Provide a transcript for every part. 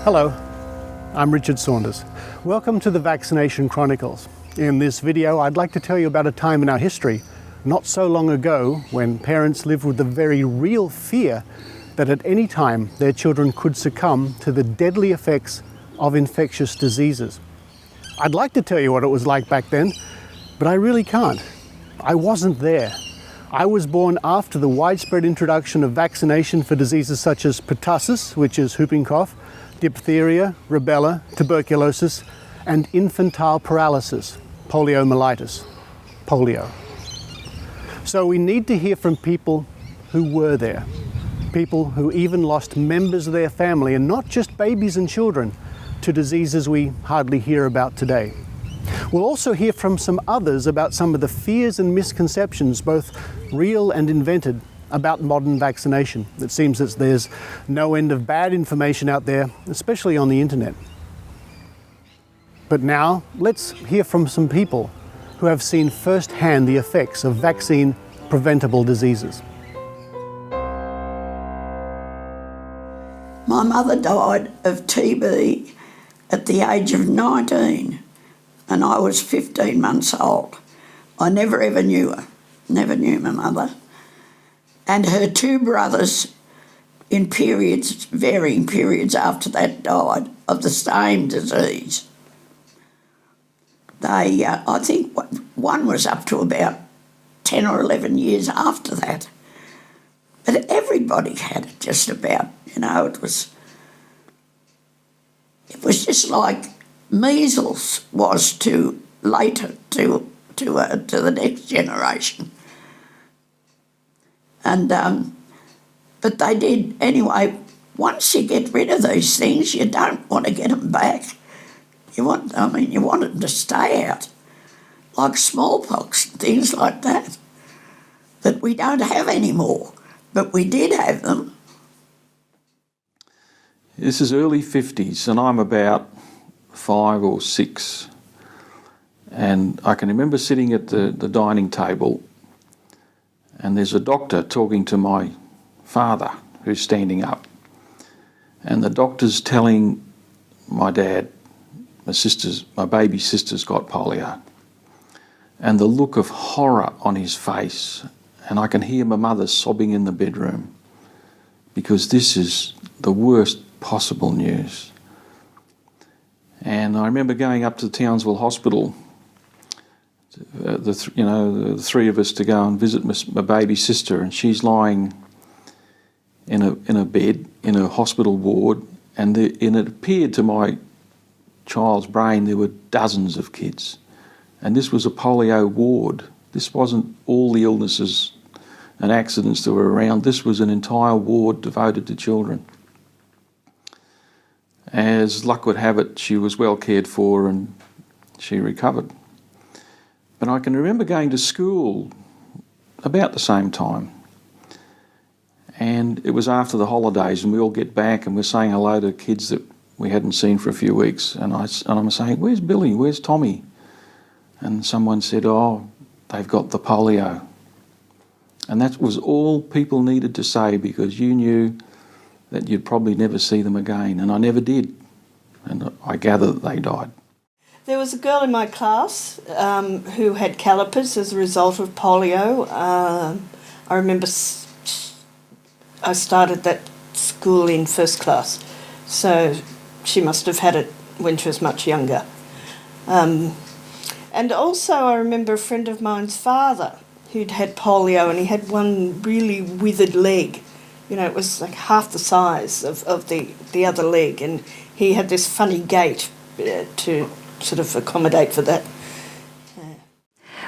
Hello, I'm Richard Saunders. Welcome to the Vaccination Chronicles. In this video, I'd like to tell you about a time in our history, not so long ago, when parents lived with the very real fear that at any time their children could succumb to the deadly effects of infectious diseases. I'd like to tell you what it was like back then, but I really can't. I wasn't there. I was born after the widespread introduction of vaccination for diseases such as pertussis, which is whooping cough, diphtheria, rubella, tuberculosis, and infantile paralysis, poliomyelitis, polio. So we need to hear from people who were there, people who even lost members of their family, and not just babies and children, to diseases we hardly hear about today. We'll also hear from some others about some of the fears and misconceptions, both real and invented, about modern vaccination. It seems that there's no end of bad information out there, especially on the internet. But now, let's hear from some people who have seen firsthand the effects of vaccine-preventable diseases. My mother died of TB at the age of 19, and I was 15 months old. I never ever knew her, never knew my mother. And her two brothers, in periods, varying periods after that, died of the same disease. They, I think one was up to about 10 or 11 years after that. But everybody had it just about, you know, it was just like measles was to later, to the next generation. And, but they did, anyway, once you get rid of these things, you don't want to get them back. You want them to stay out, like smallpox and things like that we don't have anymore, but we did have them. This is early 50s, and I'm about 5 or 6. And I can remember sitting at the dining table, and there's a doctor talking to my father, who's standing up. And the doctor's telling my dad, my baby sister's got polio. And the look of horror on his face, and I can hear my mother sobbing in the bedroom, because this is the worst possible news. And I remember going up to the Townsville Hospital, the three of us, to go and visit my baby sister, and she's lying in a bed in a hospital ward, and it appeared to my child's brain there were dozens of kids, and this was a polio ward. This wasn't all the illnesses and accidents that were around. This was an entire ward devoted to children. As luck would have it, she was well cared for and she recovered. But I can remember going to school about the same time. And it was after the holidays, and we all get back and we're saying hello to kids that we hadn't seen for a few weeks. And I'm saying, "Where's Billy? Where's Tommy?" And someone said, "Oh, they've got the polio." And that was all people needed to say, because you knew that you'd probably never see them again. And I never did. And I gather that they died. There was a girl in my class who had calipers as a result of polio. I remember I started that school in first class, so she must have had it when she was much younger. And also I remember a friend of mine's father who'd had polio, and he had one really withered leg. You know, it was like half the size of the other leg, and he had this funny gait to sort of accommodate for that.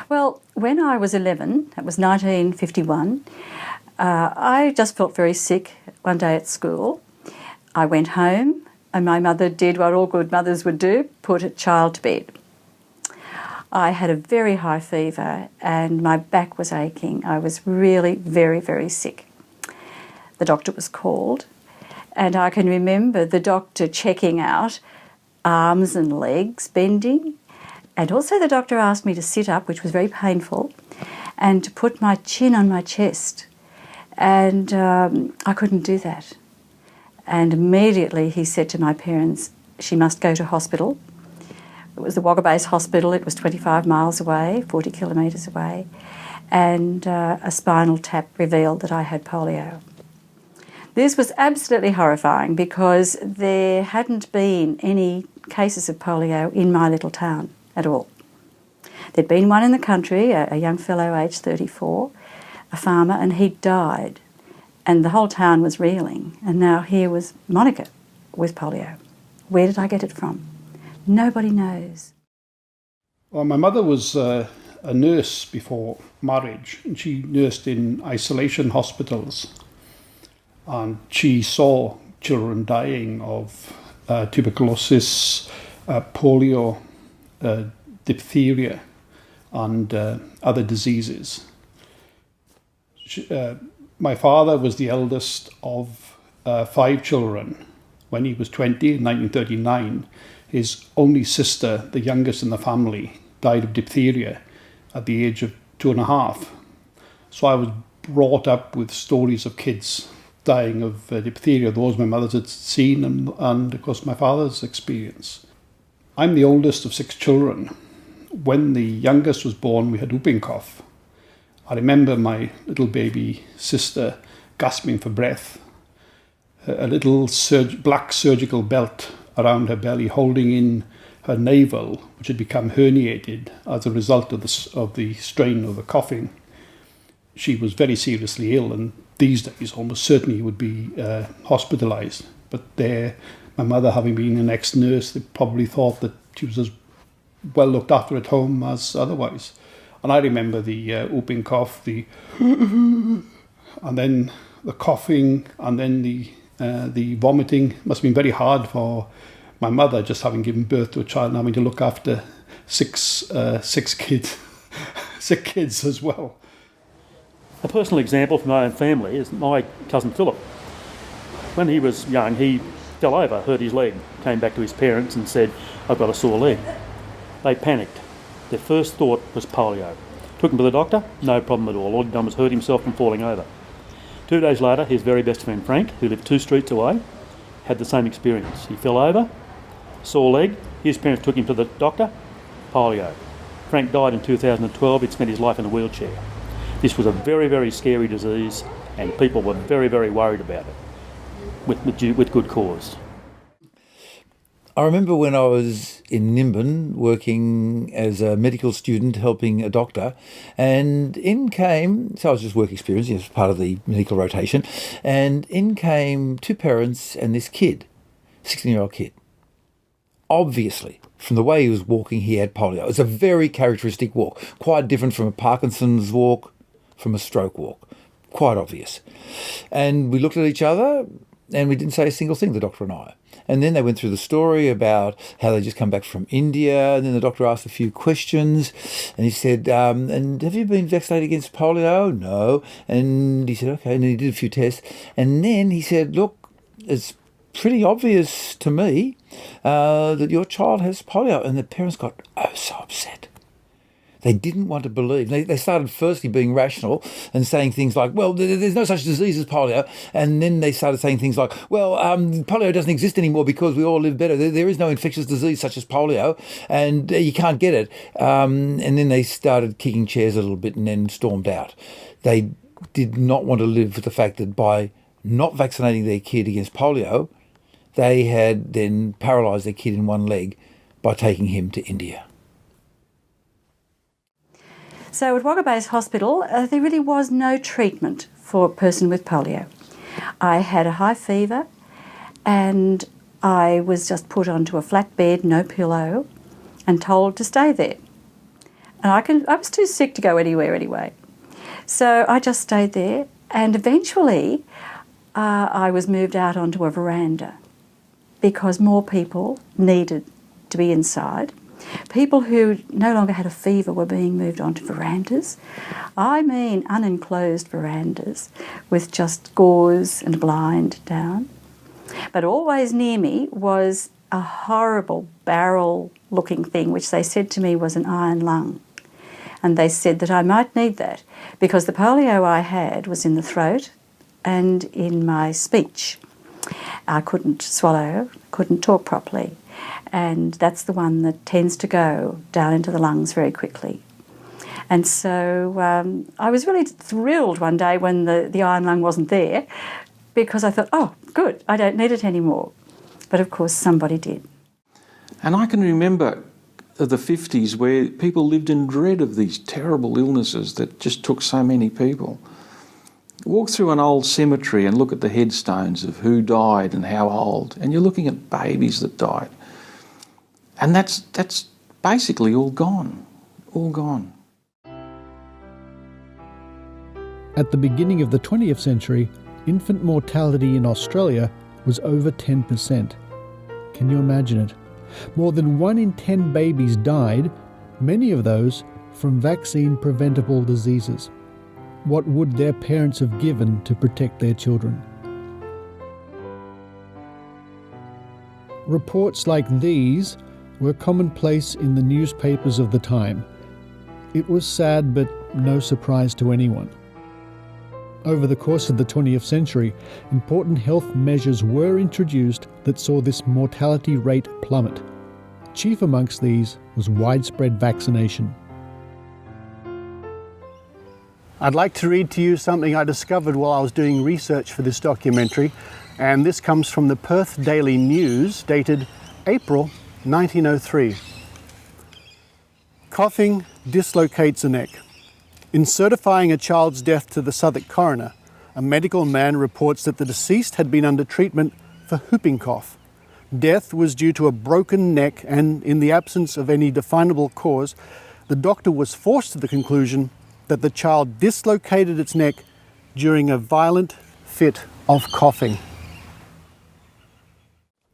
Well, when I was 11, that was 1951, I just felt very sick one day at school. I went home, and my mother did what all good mothers would do, put a child to bed. I had a very high fever and my back was aching. I was really very, very sick. The doctor was called, and I can remember the doctor checking out arms and legs bending, and also the doctor asked me to sit up, which was very painful, and to put my chin on my chest, and I couldn't do that. And immediately he said to my parents, she must go to hospital. It was the Wagga Base Hospital. It was 25 miles away, 40 kilometres away. And a spinal tap revealed that I had polio. This was absolutely horrifying because there hadn't been any cases of polio in my little town at all. There'd been one in the country, a young fellow aged 34, a farmer, and he died. And the whole town was reeling. And now here was Monica with polio. Where did I get it from? Nobody knows. Well, my mother was a nurse before marriage, and she nursed in isolation hospitals. And she saw children dying of tuberculosis, polio, diphtheria, and other diseases. My father was the eldest of 5 children. When he was 20 in 1939, his only sister, the youngest in the family, died of diphtheria at the age of 2.5. So I was brought up with stories of kids dying of diphtheria, those my mother had seen and of course my father's experience. I'm the oldest of 6 children. When the youngest was born, we had whooping cough. I remember my little baby sister gasping for breath, a little black surgical belt around her belly holding in her navel, which had become herniated as a result of the strain of the coughing. She was very seriously ill, and these days almost certainly would be hospitalised. But my mother having been an ex-nurse, they probably thought that she was as well looked after at home as otherwise. And I remember the whooping cough, and then the coughing, and then the vomiting. It must have been very hard for my mother, just having given birth to a child and having to look after six kids, 6 kids as well. A personal example from my own family is my cousin Philip. When he was young, he fell over, hurt his leg, came back to his parents and said, "I've got a sore leg." They panicked. Their first thought was polio. Took him to the doctor, no problem at all. All he'd done was hurt himself from falling over. 2 days later, his very best friend Frank, who lived 2 streets away, had the same experience. He fell over, sore leg, his parents took him to the doctor, polio. Frank died in 2012, he'd spent his life in a wheelchair. This was a very, very scary disease and people were very, very worried about it, with good cause. I remember when I was in Nimbin working as a medical student helping a doctor, and so I was just work experience, as part of the medical rotation, and in came 2 parents and this kid, 16-year-old kid. Obviously, from the way he was walking, he had polio. It was a very characteristic walk, quite different from a Parkinson's walk, from a stroke walk, quite obvious. And we looked at each other and we didn't say a single thing, the doctor and I. And then they went through the story about how they just come back from India. And then the doctor asked a few questions. And he said, and have you been vaccinated against polio? No. And he said, okay. And then he did a few tests. And then he said, look, it's pretty obvious to me that your child has polio. And the parents got so upset. They didn't want to believe. They started firstly being rational and saying things like, well, there's no such disease as polio. And then they started saying things like, well, polio doesn't exist anymore because we all live better. There is no infectious disease such as polio and you can't get it. And then they started kicking chairs a little bit and then stormed out. They did not want to live with the fact that by not vaccinating their kid against polio, they had then paralysed their kid in one leg by taking him to India. So at Wagga Base Hospital, there really was no treatment for a person with polio. I had a high fever and I was just put onto a flat bed, no pillow, and told to stay there. And I was too sick to go anywhere anyway. So I just stayed there and eventually I was moved out onto a veranda because more people needed to be inside. People who no longer had a fever were being moved onto verandas. I mean unenclosed verandas with just gauze and blind down. But always near me was a horrible barrel-looking thing which they said to me was an iron lung. And they said that I might need that because the polio I had was in the throat and in my speech. I couldn't swallow, couldn't talk properly. And that's the one that tends to go down into the lungs very quickly. And so I was really thrilled one day when the iron lung wasn't there, because I thought, oh, good, I don't need it anymore. But of course somebody did. And I can remember the 50s where people lived in dread of these terrible illnesses that just took so many people. Walk through an old cemetery and look at the headstones of who died and how old, and you're looking at babies that died. And that's basically all gone, all gone. At the beginning of the 20th century, infant mortality in Australia was over 10%. Can you imagine it? More than 1 in 10 babies died, many of those from vaccine-preventable diseases. What would their parents have given to protect their children? Reports like these were commonplace in the newspapers of the time. It was sad, but no surprise to anyone. Over the course of the 20th century, important health measures were introduced that saw this mortality rate plummet. Chief amongst these was widespread vaccination. I'd like to read to you something I discovered while I was doing research for this documentary, and this comes from the Perth Daily News, dated April 1903. Coughing dislocates a neck. In certifying a child's death to the Southwark coroner, a medical man reports that the deceased had been under treatment for whooping cough. Death was due to a broken neck, and in the absence of any definable cause, the doctor was forced to the conclusion that the child dislocated its neck during a violent fit of coughing.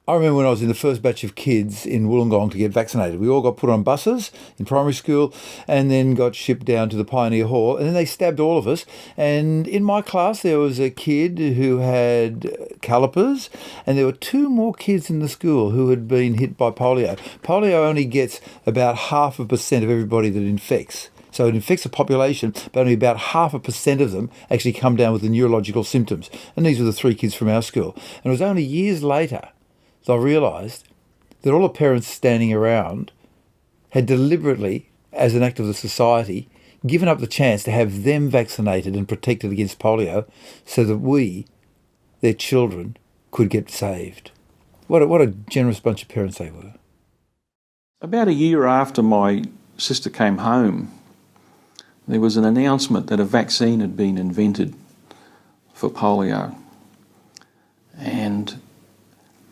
I remember when I was in the first batch of kids in Wollongong to get vaccinated. We all got put on buses in primary school and then got shipped down to the Pioneer Hall, and then they stabbed all of us. And in my class there was a kid who had calipers, and there were 2 more kids in the school who had been hit by polio. Polio only gets about 0.5% of everybody that infects. So it infects a population, but only about 0.5% of them actually come down with the neurological symptoms. And these were the 3 kids from our school. And it was only years later that I realised that all the parents standing around had deliberately, as an act of the society, given up the chance to have them vaccinated and protected against polio so that we, their children, could get saved. What a generous bunch of parents they were. About a year after my sister came home, there was an announcement that a vaccine had been invented for polio. And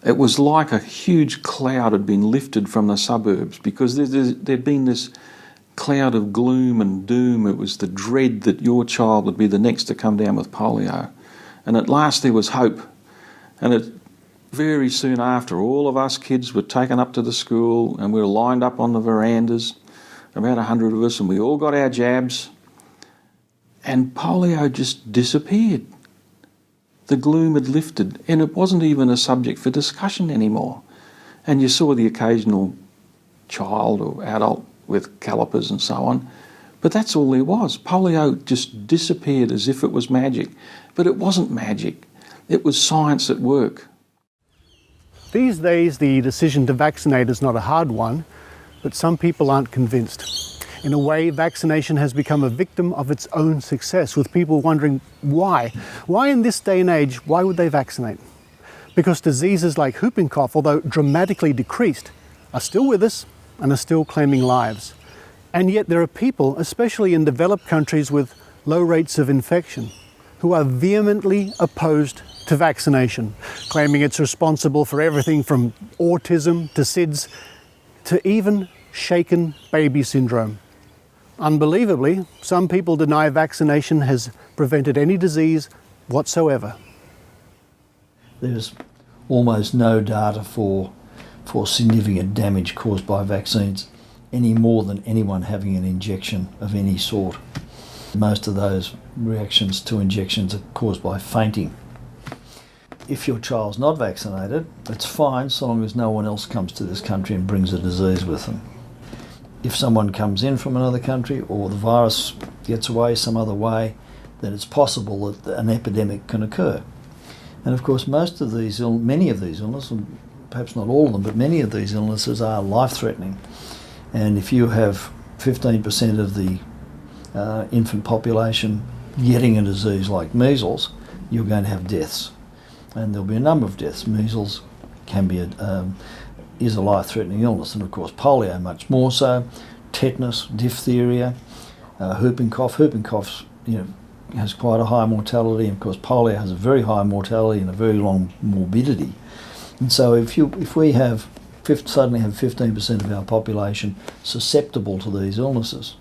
it was like a huge cloud had been lifted from the suburbs, because there'd been this cloud of gloom and doom. It was the dread that your child would be the next to come down with polio. And at last there was hope. And very soon after, all of us kids were taken up to the school, and we were lined up on the verandas, about 100 of us, and we all got our jabs. And polio just disappeared. The gloom had lifted, and it wasn't even a subject for discussion anymore. And you saw the occasional child or adult with calipers and so on, but that's all there was. Polio just disappeared as if it was magic. But it wasn't magic. It was science at work. These days, the decision to vaccinate is not a hard one, but some people aren't convinced. In a way, vaccination has become a victim of its own success, with people wondering why. Why in this day and age, why would they vaccinate? Because diseases like whooping cough, although dramatically decreased, are still with us and are still claiming lives. And yet there are people, especially in developed countries with low rates of infection, who are vehemently opposed to vaccination, claiming it's responsible for everything from autism to SIDS to even shaken baby syndrome. Unbelievably, some people deny vaccination has prevented any disease whatsoever. There's almost no data for significant damage caused by vaccines, any more than anyone having an injection of any sort. Most of those reactions to injections are caused by fainting. If your child's not vaccinated, it's fine so long as no one else comes to this country and brings a disease with them. If someone comes in from another country or the virus gets away some other way, then it's possible that an epidemic can occur. And of course, many of these illnesses, perhaps not all of them, but many of these illnesses are life-threatening. And if you have 15% of the infant population getting a disease like measles, you're going to have deaths. And there'll be a number of deaths. Measles is a life-threatening illness, and of course polio much more so, tetanus, diphtheria, whooping cough. Whooping cough, has quite a high mortality, and of course polio has a very high mortality and a very long morbidity. And so if we suddenly have 15% of our population susceptible to these illnesses,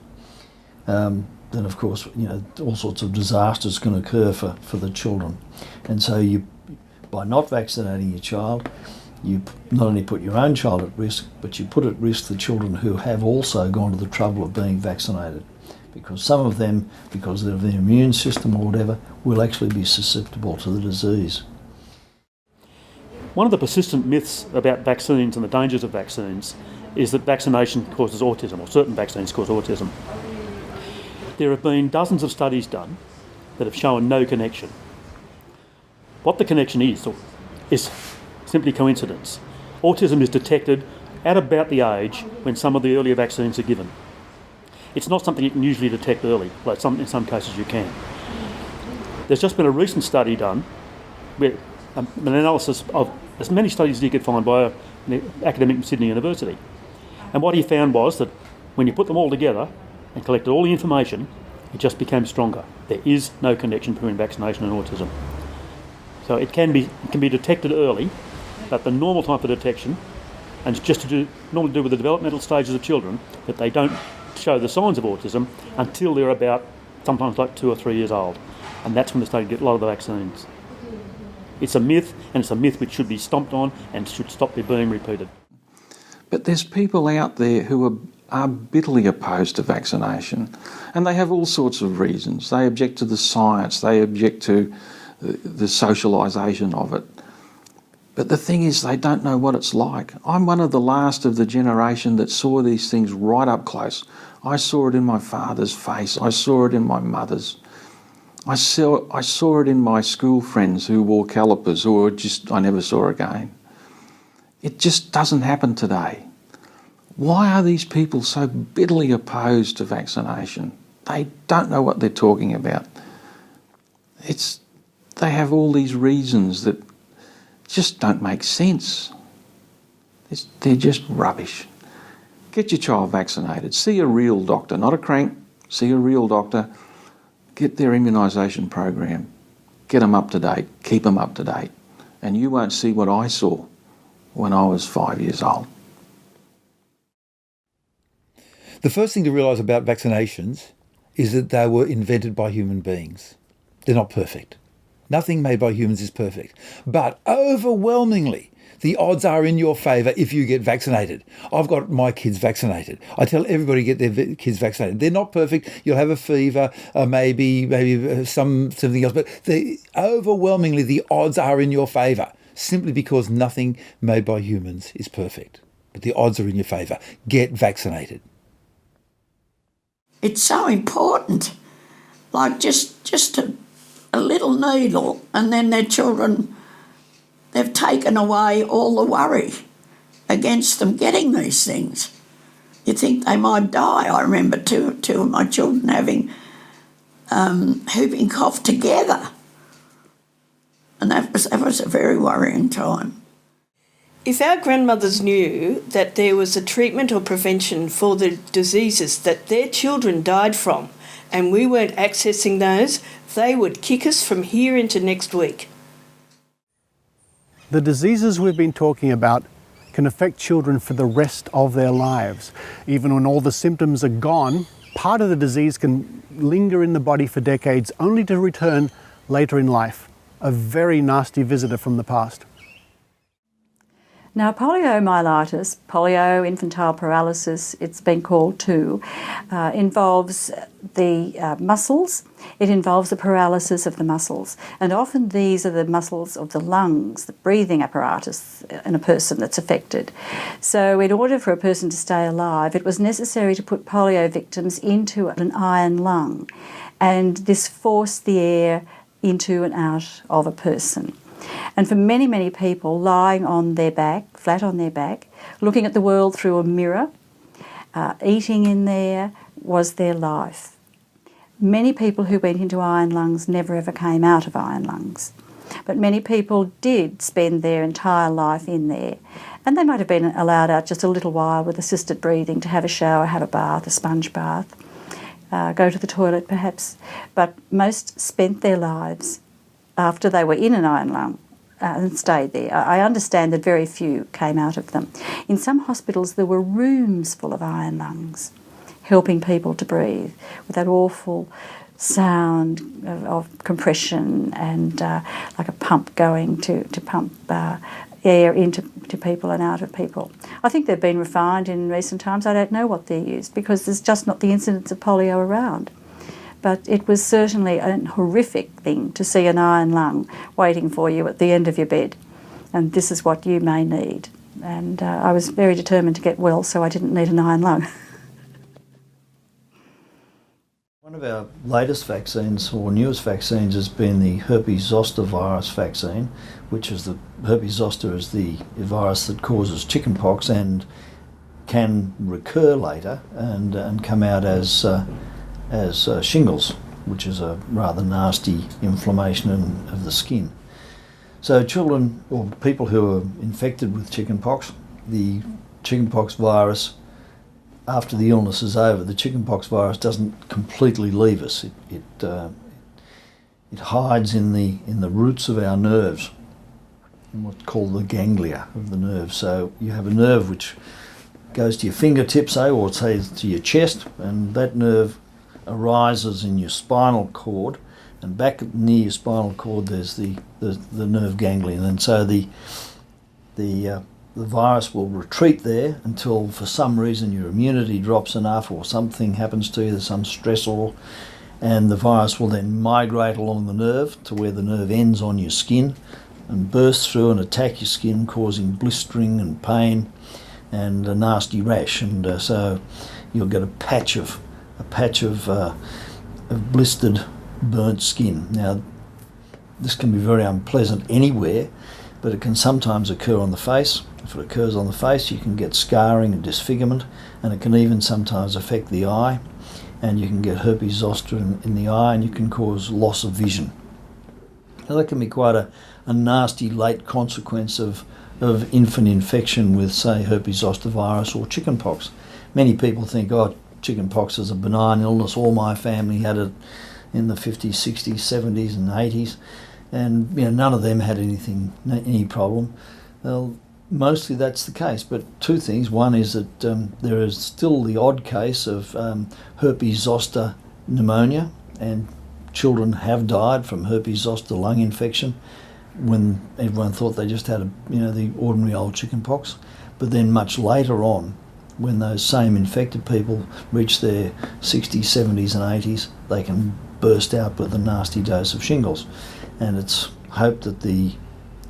then of course all sorts of disasters can occur for the children. And so by not vaccinating your child, you not only put your own child at risk, but you put at risk the children who have also gone to the trouble of being vaccinated. Because some of them, because of their immune system or whatever, will actually be susceptible to the disease. One of the persistent myths about vaccines and the dangers of vaccines is that vaccination causes autism, or certain vaccines cause autism. There have been dozens of studies done that have shown no connection. What the connection is simply coincidence. Autism is detected at about the age when some of the earlier vaccines are given. It's not something you can usually detect early, but in some cases you can. There's just been a recent study done with an analysis of as many studies as you could find by an academic from Sydney University. And what he found was that when you put them all together and collected all the information, it just became stronger. There is no connection between vaccination and autism. So it can be detected early, but the normal time for detection, and it's just normally to do with the developmental stages of children, that they don't show the signs of autism until they're about sometimes like 2 or 3 years old. And that's when they start to get a lot of the vaccines. It's a myth, and it's a myth which should be stomped on and should stop being repeated. But there's people out there who are bitterly opposed to vaccination, and they have all sorts of reasons. They object to the science, they object to the socialisation of it. But the thing is, they don't know what it's like. I'm one of the last of the generation that saw these things right up close. I saw it in my father's face. I saw it in my mother's. I saw it in my school friends who wore calipers or I never saw again. It just doesn't happen today. Why are these people so bitterly opposed to vaccination? They don't know what they're talking about. They have all these reasons that just don't make sense. They're just rubbish. Get your child vaccinated. See a real doctor, not a crank. See a real doctor. Get their immunisation program. Get them up to date. Keep them up to date. And you won't see what I saw when I was 5 years old. The first thing to realise about vaccinations is that they were invented by human beings. They're not perfect. Nothing made by humans is perfect. But overwhelmingly, the odds are in your favour if you get vaccinated. I've got my kids vaccinated. I tell everybody to get their kids vaccinated. They're not perfect. You'll have a fever, maybe something else. But overwhelmingly, the odds are in your favour, simply because nothing made by humans is perfect. But the odds are in your favour. Get vaccinated. It's so important. Like just a little needle, and then their children, they've taken away all the worry against them getting these things. You think they might die. I remember two of my children having whooping cough together, and that was a very worrying time. If our grandmothers knew that there was a treatment or prevention for the diseases that their children died from, and we weren't accessing those, they would kick us from here into next week. The diseases we've been talking about can affect children for the rest of their lives. Even when all the symptoms are gone, part of the disease can linger in the body for decades, only to return later in life. A very nasty visitor from the past. Now, poliomyelitis, polio infantile paralysis, it's been called too, involves the muscles. It involves the paralysis of the muscles. And often these are the muscles of the lungs, the breathing apparatus in a person that's affected. So in order for a person to stay alive, it was necessary to put polio victims into an iron lung. And this forced the air into and out of a person. And for many, many people, lying on their back, flat on their back, looking at the world through a mirror, eating in there, was their life. Many people who went into iron lungs never ever came out of iron lungs. But many people did spend their entire life in there. And they might have been allowed out just a little while with assisted breathing to have a shower, have a bath, a sponge bath, go to the toilet perhaps. But most spent their lives after they were in an iron lung and stayed there. I understand that very few came out of them. In some hospitals there were rooms full of iron lungs, helping people to breathe with that awful sound of compression and like a pump going to pump air into people and out of people. I think they've been refined in recent times. I don't know what they're used because there's just not the incidence of polio around. But it was certainly a horrific thing to see an iron lung waiting for you at the end of your bed. And this is what you may need. And I was very determined to get well, so I didn't need an iron lung. One of our latest vaccines, or newest vaccines, has been the herpes zoster virus vaccine, which is the herpes zoster is the virus that causes chickenpox and can recur later and come out as shingles, which is a rather nasty inflammation of the skin. So children or people who are infected with chickenpox, the chickenpox virus, after the illness is over, the chickenpox virus doesn't completely leave us. It hides in the roots of our nerves, in what's called the ganglia of the nerve. So you have a nerve which goes to your fingertips, or say to your chest, and that nerve arises in your spinal cord, and back near your spinal cord there's the nerve ganglion, and so the virus will retreat there until for some reason your immunity drops enough or something happens to you, there's some stressor, and the virus will then migrate along the nerve to where the nerve ends on your skin and burst through and attack your skin, causing blistering and pain and a nasty rash, and so you'll get a patch of blistered, burnt skin. Now, this can be very unpleasant anywhere, but it can sometimes occur on the face. If it occurs on the face, you can get scarring and disfigurement, and it can even sometimes affect the eye, and you can get herpes zoster in the eye, and you can cause loss of vision. Now, that can be quite a nasty late consequence of infant infection with, say, herpes zoster virus or chickenpox. Many people think, chickenpox is a benign illness. All my family had it in the 50s, 60s, 70s and 80s, and none of them had any problem. Well, mostly that's the case, but two things. One is that there is still the odd case of herpes zoster pneumonia, and children have died from herpes zoster lung infection when everyone thought they just had the ordinary old chickenpox. But then much later on, when those same infected people reach their 60s, 70s and 80s, they can burst out with a nasty dose of shingles. And it's hoped that the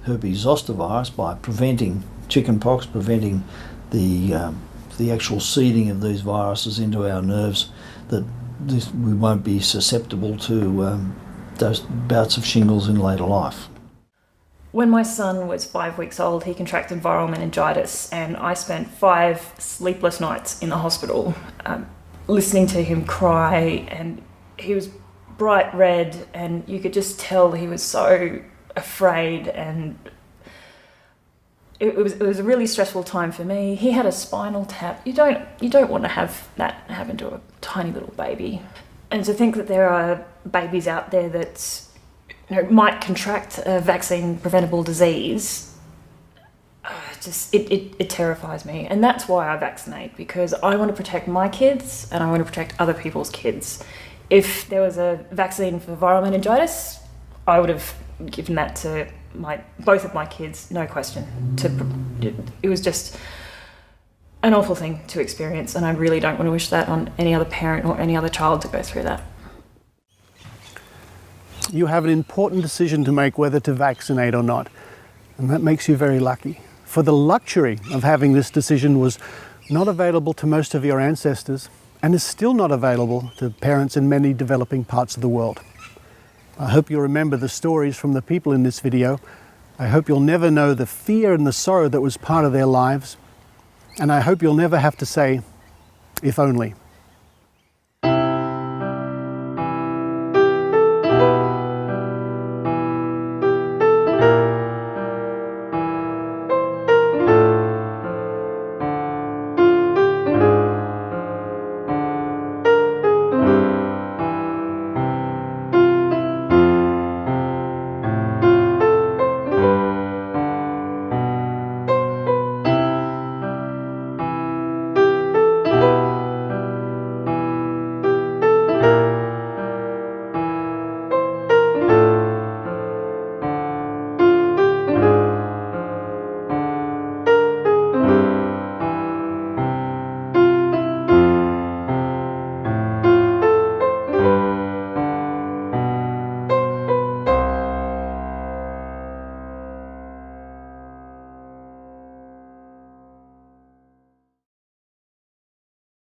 herpes zoster virus, by preventing chickenpox, preventing the actual seeding of these viruses into our nerves, that we won't be susceptible to those bouts of shingles in later life. When my son was 5 weeks old, he contracted viral meningitis, and I spent 5 sleepless nights in the hospital listening to him cry, and he was bright red, and you could just tell he was so afraid, and it was a really stressful time for me. He had a spinal tap. You don't want to have that happen to a tiny little baby. And to think that there are babies out there that might contract a vaccine preventable disease, it terrifies me. And that's why I vaccinate, because I want to protect my kids and I want to protect other people's kids. If there was a vaccine for viral meningitis, I would have given that to both of my kids, no question. It was just an awful thing to experience, and I really don't want to wish that on any other parent or any other child to go through that. You have an important decision to make whether to vaccinate or not, and that makes you very lucky. For the luxury of having this decision was not available to most of your ancestors, and is still not available to parents in many developing parts of the world. I hope you remember the stories from the people in this video I hope you'll never know the fear and the sorrow that was part of their lives. And I hope you'll never have to say, if only.